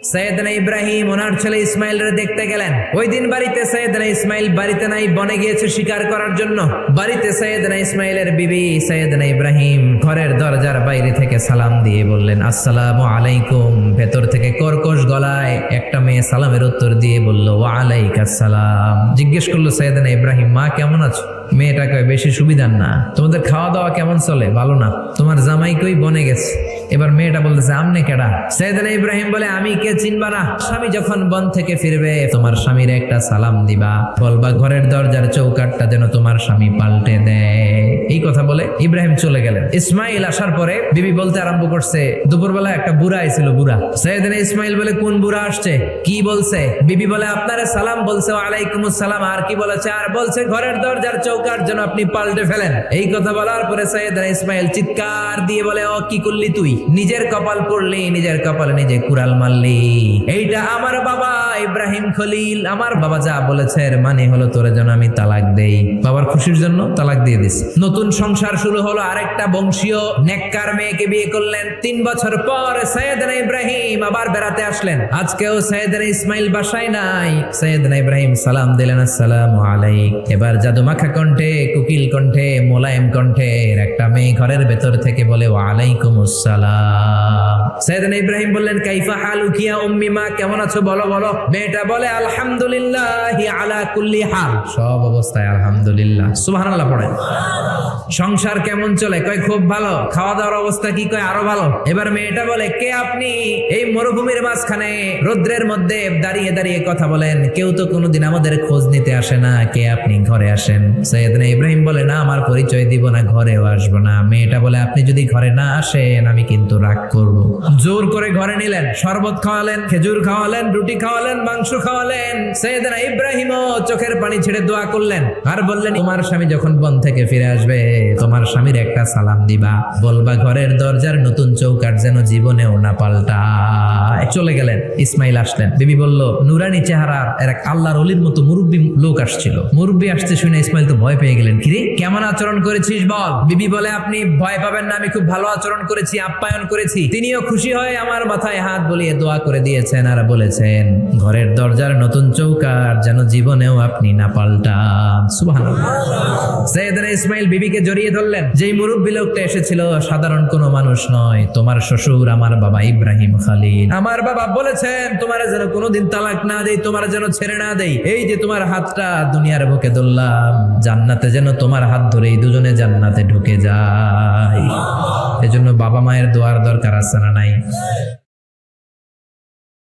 সৈয়দনা ইব্রাহিম ওনার ছেলে ইসমাইলরে দেখতে গেলেন। ওই দিন বাড়িতে সৈয়দনা ইসমাইল বাড়িতে নাই, বনে গিয়েছে শিকার করার জন্য। বাড়িতে সৈয়দনা ইসমাইলের বিবি সৈয়দনা ইব্রাহিম ঘরের দরজার বাইরে থেকে সালাম দিয়ে বললেন, আসসালামু আলাইকুম। ভেতর থেকে কর্কশ গলায় একটা মেয়ে সালামের উত্তর দিয়ে বলল, ওয়া আলাইকাস সালাম। জিজ্ঞেস করলো সৈয়দনা ইব্রাহিম, মা কেমন আছো? মেয়েটা কয়, বেশি সুবিধার না। তোমাদের খাওয়া দাওয়া কেমন চলে? ভালো না। তোমার জামাই কই? বনে গেছে। এবার মেয়েটা বলতেছে, আমনে কেডা? সৈয়দনা ইব্রাহিম বলে, আমি কে চিনবা না? স্বামী যখন বন থেকে ফিরবে তোমার স্বামীর একটা সালাম দিবা, বলবা ঘরের দরজার চৌকাটটা যেন তোমার স্বামী পাল্টে দেয়। এই কথা বলে ইব্রাহিম চলে গেলেন। ইসমাইল আসার পরে বিবি বলতে আরম্ভ করছে, দুপুরবেলা একটা বুড়া আইছিল। বুড়া সৈয়দনা ইসমাইল বলে, কোন বুড়া আসছে? কি বলছে? বিবি বলে, আপনারে সালাম বলছে। ওয়ালাইকুমুস সালাম। আর কি বলেছে? আর বলছে ঘরের দরজার চৌকাট যেন আপনি পাল্টে ফেলেন। এই কথা বলার পরে সৈয়দনা ইসমাইল চিৎকার দিয়ে বলে, ও কি করলি তুই? নিজের কপাল পড়লি, নিজের কপালে নিজে কুড়াল মারলি। এইটা আমার বাবা ইব্রাহিম খলিল, আমার বাবা যা বলেছে এর মানে হলো তোরে যেন আমি তালাক দেই। বাবার খুশির জন্য তালাক দিয়ে দিস। নতুন সংসার শুরু হলো। আরেকটা বংশীয় নেককার মেয়েকে বিয়ে করলেন। 3 বছর পর সৈয়দনা ইব্রাহিম আবার বেড়াতে আসলেন। আজকেও সৈয়দনা ইসমাইল বাসায় নাই। সৈয়দনা ইব্রাহিম সালাম দিলেন, আসসালামু আলাইক। এবার জাদুমাখা কণ্ঠে, কুকিল কণ্ঠে, মোলায়েম কণ্ঠে একটা মেয়ে ঘরের ভেতর থেকে বলে, ওয়া আলাইকুমুস সালাম। সৈয়দনা ইব্রাহিম বললেন, কাইফা হালুকি ইয়া উম্মি, মা কেমন আছো? বলো বলো। মেয়েটা বলে, আলহামদুলিল্লাহি আলা কুল্লি হাল, সব অবস্থায় আলহামদুলিল্লাহ। সুবহানাল্লাহ পড়েন। সংসার কেমন চলে? কয় খুব ভালো। খাওয়া দাওয়ার অবস্থা কি? কয় আরো ভালো। এবার মেয়েটা বলে, কে আপনি? এই মরুভূমির মাঝখানে রৌদ্রের মধ্যে দাঁড়িয়ে দাঁড়িয়ে কথা বলেন, কেউ তো কোনোদিন আমাদের খোঁজ নিতে আসে না। কে আপনি? ঘরে আসেন। সৈয়দনা ইব্রাহিম বলে, না আমার পরিচয় দিব না, ঘরেও আসবো না। মেয়েটা বলে, আপনি যদি ঘরে না আসেন আমি কিন্তু রাগ করব। জোর করে ঘরে নিলেন, শরবত খাওয়ালেন, খেজুর খাওয়ালেন, রুটি খাওয়ালেন, মাংস খাওয়ালেন। সৈয়দনা ইব্রাহিমও চোখের পানি ছেড়ে দোয়া করলেন আর বললেন, তোমার স্বামী যখন বন থেকে ফিরে আসবে তোমার স্বামীর একটা সালাম দিবা, বলবা ঘরের দরজার নতুন চৌকাট যেন জীবনেও না পাল্টায়। চলে গেলেন। ইসমাইল আসলেন। বিবি বলল, নুরানি চেহারার এক আল্লাহর ওলির মতো মুরব্বী লোক আসছিল। মুরব্বী আসছে শুনে ইসমাইল তো ভয় পেয়ে গেলেন। কিরে, কেমন আচরণ করেছিস বল? বিবি বলে, আপনি ভয় পাবেন না, আমি খুব ভালো আচরণ করেছি, আপ্যায়ন করেছি। তিনিও খুশি হয়ে আমার মাথায় হাত বুলিয়ে দোয়া করে দিয়েছেন আর বলেছেন ঘরের দরজার নতুন চৌকাট যেন জীবনেও আপনি না পাল্টান। সুবহানাল্লাহ। সৈয়দনা ইসমাইল বিবিকে জড়িয়ে ধরলেন। যেই মুরব্বী লোকটা এসেছিল সাধারণ কোনো মানুষ নয়, তোমার শ্বশুর আমার বাবা ইব্রাহিম খলিল। আমার বাবা বলেছেন তোমার যেন কোনোদিন তালাক না দেই, তোমার যেন ছেড়ে না দেই। এই যে তোমার হাতটা দুনিয়ার বুকে ধরলাম, জান্নাতে যেন তোমার হাত ধরেই দুজনে জান্নাতে ঢুকে যায়। এজন্য বাবা মায়ের দোয়ার দরকার আছে না নাই?